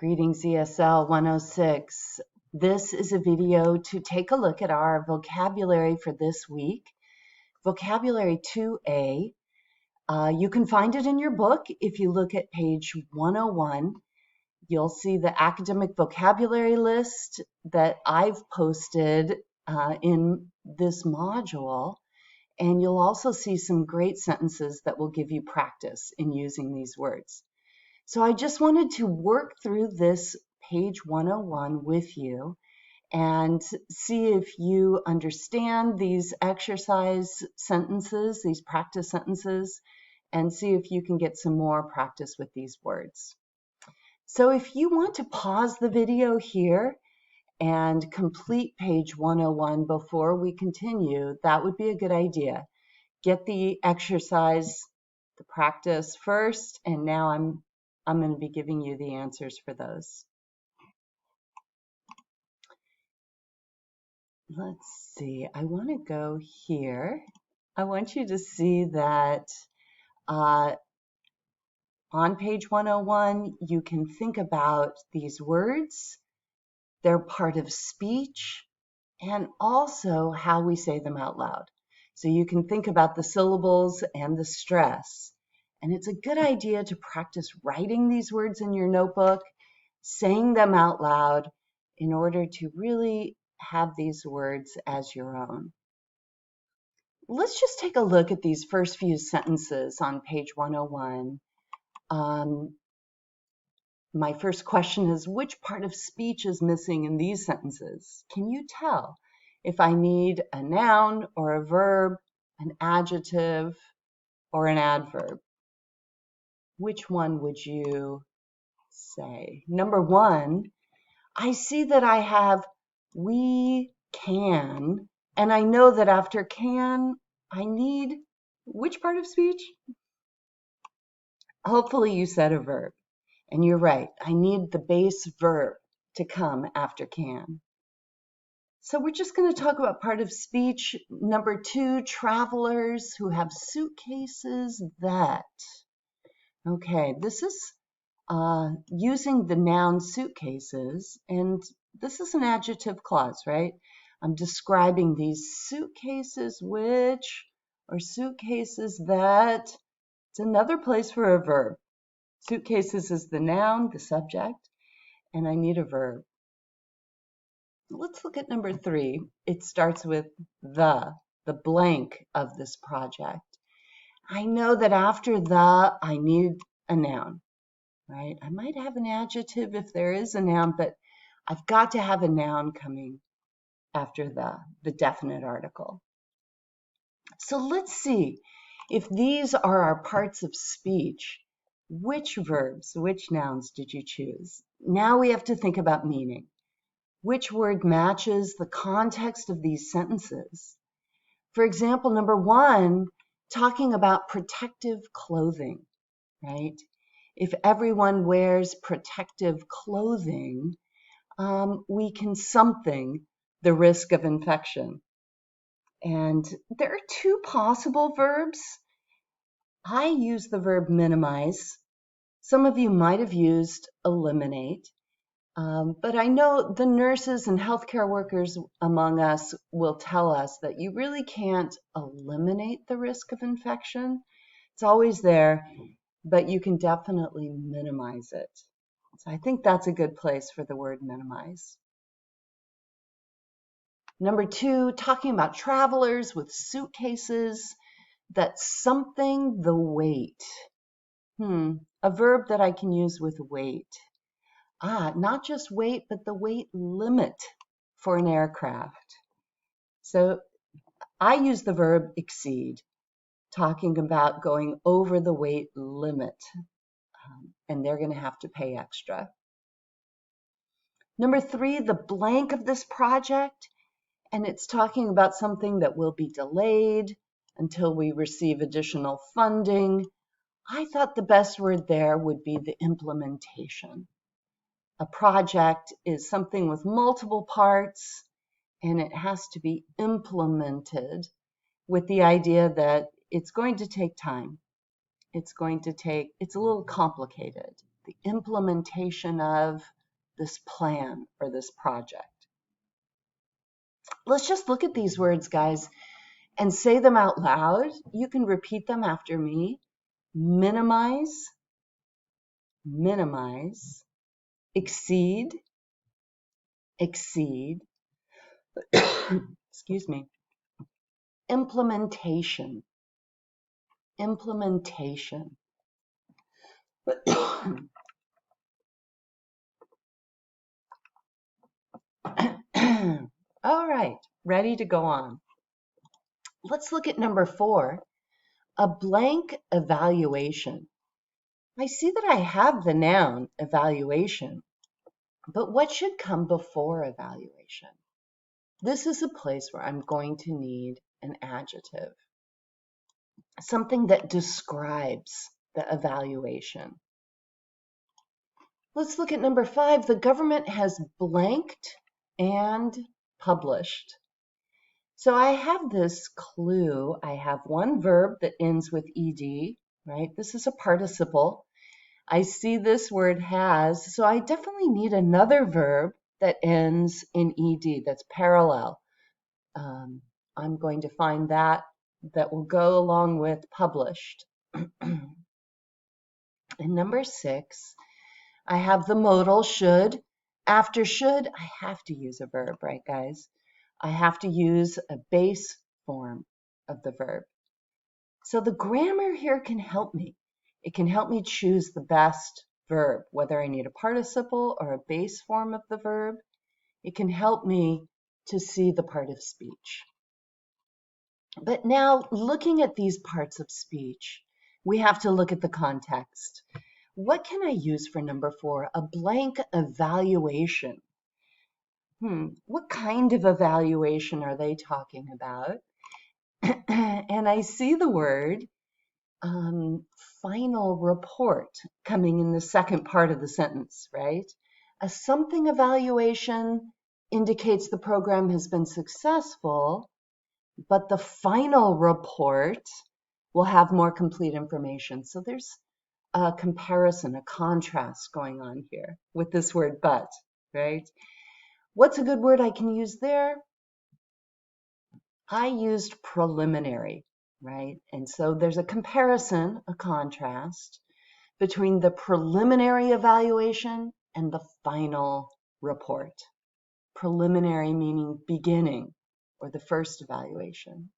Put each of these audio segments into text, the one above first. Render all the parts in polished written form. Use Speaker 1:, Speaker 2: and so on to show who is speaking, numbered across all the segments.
Speaker 1: Greetings ESL 106. This is a video to take a look at our vocabulary for this week. Vocabulary 2A. You can find it in your book. If you look at page 101, you'll see the academic vocabulary list that I've posted in this module. And you'll also see some great sentences that will give you practice in using these words. So I just wanted to work through this page 101 with you and see if you understand these exercise sentences, these practice sentences, and see if you can get some more practice with these words. So if you want to pause the video here and complete page 101 before we continue, that would be a good idea. Get the exercise, the practice first, and now I'm going to be giving you the answers for those. Let's see, I want to go here. I want you to see that on page 101, you can think about these words. They're part of speech and also how we say them out loud. So you can think about the syllables and the stress. And it's a good idea to practice writing these words in your notebook, saying them out loud in order to really have these words as your own. Let's just take a look at these first few sentences on page 101. My first question is, which part of speech is missing in these sentences? Can you tell if I need a noun or a verb, an adjective, or an adverb? Which one would you say? Number one, I see that I have we can, and I know that after can, I need which part of speech? Hopefully you said a verb. And you're right, I need the base verb to come after can. So we're just going to talk about part of speech. Number two, travelers who have suitcases that. Okay, this is using the noun suitcases, and this is an adjective clause, right? I'm describing these suitcases which, or suitcases that. It's another place for a verb. Suitcases is the noun, the subject, and I need a verb. Let's look at number three. It starts with the blank of this project. I know that after the, I need a noun, right? I might have an adjective if there is a noun, but I've got to have a noun coming after the definite article. So let's see if these are our parts of speech. Which verbs, which nouns did you choose? Now we have to think about meaning. Which word matches the context of these sentences? For example, number one, talking about protective clothing, right? If everyone wears protective clothing, we can something the risk of infection. And there are two possible verbs. I use the verb minimize. Some of you might have used eliminate. But I know the nurses and healthcare workers among us will tell us that you really can't eliminate the risk of infection. It's always there, but you can definitely minimize it. So I think that's a good place for the word minimize. Number two, talking about travelers with suitcases, that's something the weight. A verb that I can use with weight. Not just weight, but the weight limit for an aircraft. So I use the verb exceed, talking about going over the weight limit, and they're going to have to pay extra. Number three, the blank of this project, and it's talking about something that will be delayed until we receive additional funding. I thought the best word there would be the implementation. A project is something with multiple parts, and it has to be implemented with the idea that it's going to take time. It's a little complicated. the implementation of this plan or this project. Let's just look at these words, guys, and say them out loud. You can repeat them after me. Minimize, minimize, exceed, exceed, excuse me, implementation, implementation. All right, ready to go on. Let's look at number 4, a blank evaluation. I see that I have the noun evaluation, but what should come before evaluation? This is a place where I'm going to need an adjective, something that describes the evaluation. Let's look at number 5. The government has blanked and published. So I have this clue. I have one verb that ends with ed, right? This is a participle. I see this word has, so I definitely need another verb that ends in ed, that's parallel. I'm going to find that will go along with published. And number 6, I have the modal should. After should, I have to use a verb, right, guys? I have to use a base form of the verb. So the grammar here can help me. It can help me choose the best verb, whether I need a participle or a base form of the verb. It can help me to see the part of speech. But now, looking at these parts of speech, we have to look at the context. What can I use for number 4? A blank evaluation. What kind of evaluation are they talking about? And I see the word final report coming in the second part of the sentence, right? A something evaluation indicates the program has been successful, but the final report will have more complete information. So there's a comparison, a contrast going on here with this word but, right? What's a good word I can use there? I used preliminary, right? And so there's a comparison, a contrast between the preliminary evaluation and the final report. Preliminary meaning beginning or the first evaluation.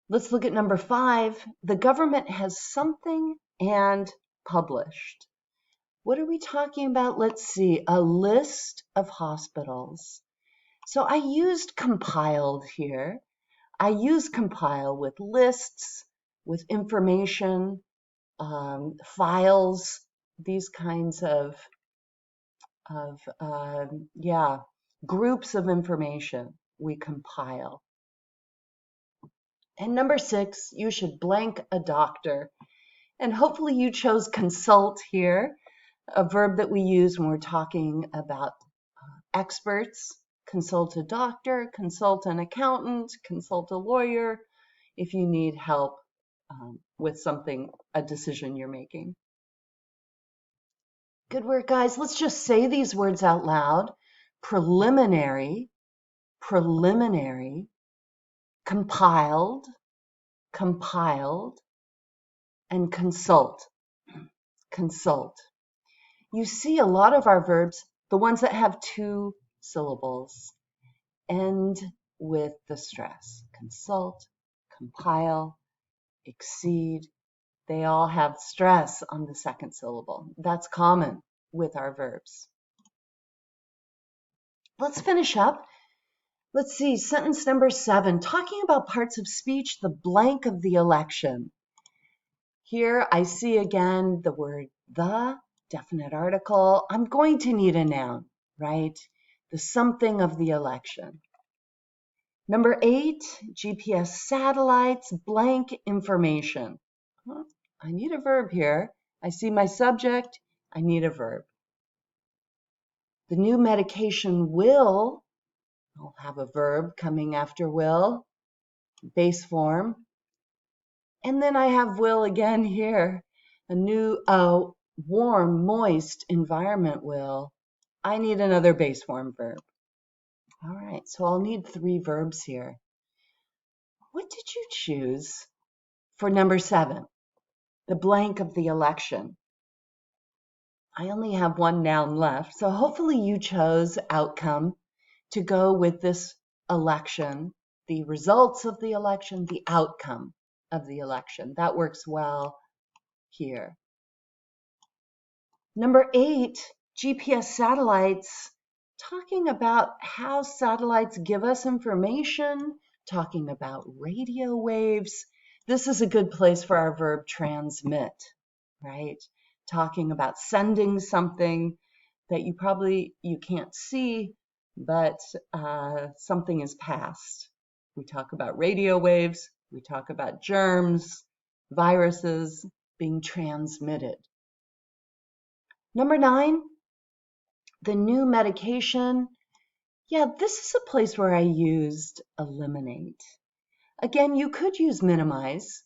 Speaker 1: Let's look at number 5. The government has something and published. What are we talking about? Let's see, a list of hospitals. So I used compiled here. I use compile with lists, with information, files, these kinds of groups of information we compile. And number 6, you should blank a doctor. And hopefully you chose consult here, a verb that we use when we're talking about experts. Consult a doctor, consult an accountant, consult a lawyer if you need help with something, a decision you're making. Good work, guys. Let's just say these words out loud. Preliminary, preliminary, compiled, compiled, and consult, consult. You see a lot of our verbs, the ones that have 2 syllables, end with the stress. Consult, compile, exceed. They all have stress on the second syllable. That's common with our verbs. Let's finish up. Let's see, sentence number 7, talking about parts of speech, the blank of the election. Here I see again the word the, definite article. I'm going to need a noun, right? The something of the election. Number 8, GPS satellites, blank information. I need a verb here. I see my subject, I need a verb. The new medication will, I'll have a verb coming after will, base form. And then I have will again here, a new warm, moist environment will, I need another base form verb. All right, so I'll need 3 verbs here. What did you choose for number 7? The blank of the election. I only have 1 noun left, so hopefully you chose outcome to go with this election, the results of the election, the outcome of the election. That works well here. Number 8, GPS satellites, talking about how satellites give us information, talking about radio waves. This is a good place for our verb transmit, right? Talking about sending something that you can't see, but something is passed. We talk about radio waves, we talk about germs, viruses being transmitted. Number 9, the new medication. Yeah, this is a place where I used eliminate. Again, you could use minimize.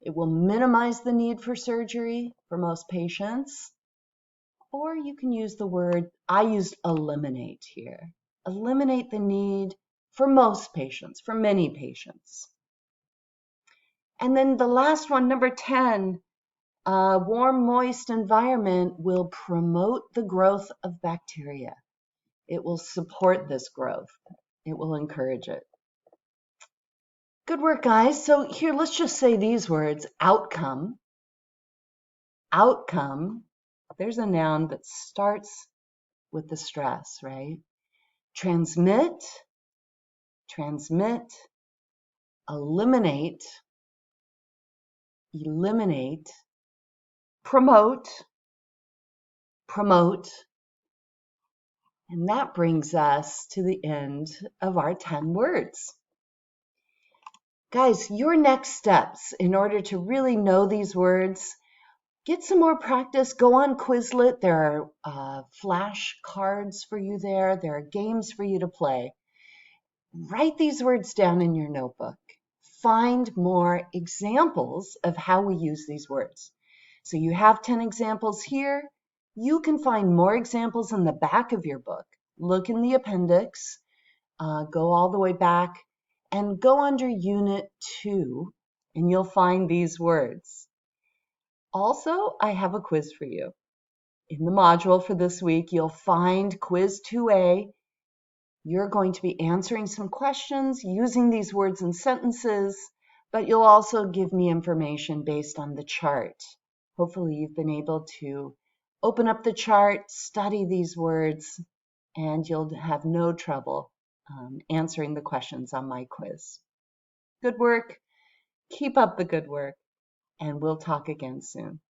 Speaker 1: It will minimize the need for surgery for most patients. Or you can use the word, I used eliminate here. Eliminate the need for most patients, for many patients. And then the last one, number 10, a warm, moist environment will promote the growth of bacteria. It will support this growth. It will encourage it. Good work, guys. So here, let's just say these words, outcome. Outcome, there's a noun that starts with the stress, right? Transmit, transmit, eliminate, eliminate, promote, promote. And that brings us to the end of our 10 words. Guys, your next steps in order to really know these words, get some more practice. Go on Quizlet. There are flashcards for you there. There are games for you to play. Write these words down in your notebook. Find more examples of how we use these words. So you have 10 examples here. You can find more examples in the back of your book. Look in the appendix, go all the way back, and go under Unit 2, and you'll find these words. Also, I have a quiz for you. In the module for this week, you'll find Quiz 2A. You're going to be answering some questions using these words and sentences, but you'll also give me information based on the chart. Hopefully you've been able to open up the chart, study these words, and you'll have no trouble answering the questions on my quiz. Good work. Keep up the good work, and we'll talk again soon.